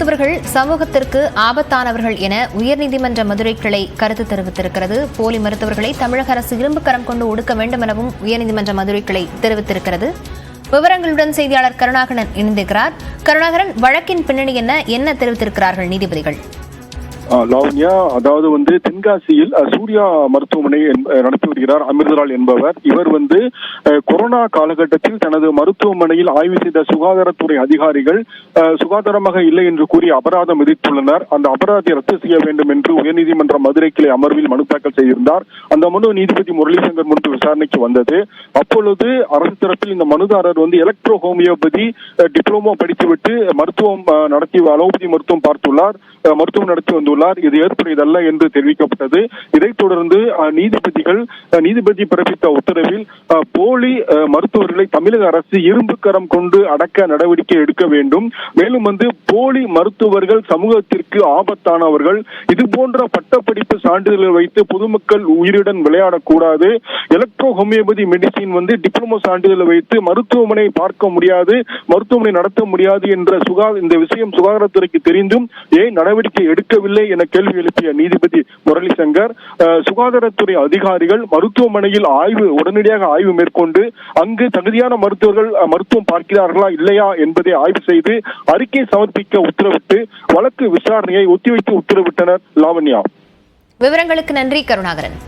மருத்துவர்கள் சமூகத்திற்கு ஆபத்தானவர்கள் என உயர்நீதிமன்ற மதுரை கிளை கருத்து தெரிவித்திருக்கிறது. போலி மருத்துவர்களை தமிழக அரசு இரும்பு கரம் கொண்டு ஒடுக்க வேண்டும் எனவும் உயர்நீதிமன்ற மதுரை கிளை தெரிவித்திருக்கிறது. விவரங்களுடன் செய்தியாளர் கருணாகரன் இணைந்திருக்கிறார். கருணாகரன், வழக்கின் பின்னணி என்ன தெரிவித்திருக்கிறார்கள் நீதிபதிகள்? லாவண்யா, அதாவது தென்காசியில் சூர்யா மருத்துவமனை நடத்தி வருகிறார் அமிர்தலால் என்பவர். இவர் கொரோனா காலகட்டத்தில் தனது மருத்துவமனையில் ஆய்வு செய்த சுகாதாரத்துறை அதிகாரிகள் சுகாதாரமாக இல்லை என்று கூறி அபராதம் விதித்துள்ளனர். அந்த அபராதத்தை ரத்து செய்ய வேண்டும் என்று உயர்நீதிமன்ற மதுரை கிளை அமர்வில் மனு தாக்கல் செய்திருந்தார். அந்த மனு நீதிபதி முரளிசங்கர் முன்பு விசாரணைக்கு வந்தது. அப்பொழுது அரசு தரப்பில் இந்த மனுதாரர் எலக்ட்ரோ ஹோமியோபதி டிப்ளமோ படித்துவிட்டு மருத்துவம் நடத்தி அலோபதி மருத்துவம் பார்த்துள்ளார், மருத்துவம் நடத்தி வந்துள்ளார். இது ஏற்புடையதல்ல என்று தெரிவிக்கப்பட்டது. இதைத் தொடர்ந்து நீதிபதி பிறப்பித்த உத்தரவில் போலி மருத்துவர்களை தமிழக அரசு இரும்பு கரம் கொண்டு அடக்க நடவடிக்கை எடுக்க வேண்டும். மேலும் போலி மருத்துவர்கள் சமூகத்திற்கு ஆபத்தானவர்கள். இது போன்ற பட்டப்படிப்பு சான்றிதழ்களை வைத்து பொதுமக்கள் உயிருடன் விளையாடக்கூடாது. எலக்ட்ரோ ஹோமியோபதி மெடிசின் டிப்ளமோ சான்றிதழை வைத்து மருத்துவமனை பார்க்க முடியாது, மருத்துவமனை நடத்த முடியாது என்ற இந்த விஷயம் சுகாதாரத்துறைக்கு தெரிந்தும் ஏன் நடவடிக்கை எடுக்கவில்லை என கேள்வி எழுப்பிய நீதிபதி முரளிசங்கர், சுகாதாரத்துறை அதிகாரிகள் மருத்துவமனையில் உடனடியாக ஆய்வு மேற்கொண்டு அங்கு தகுதியான மருத்துவர்கள் மருத்துவம் பார்க்கிறார்களா இல்லையா என்பதை ஆய்வு செய்து அறிக்கை சமர்ப்பிக்க உத்தரவிட்டு வழக்கு விசாரணையை ஒத்திவைத்து உத்தரவிட்டனர். லாவண்யா, விவரங்களுக்கு நன்றி கருணாகரன்.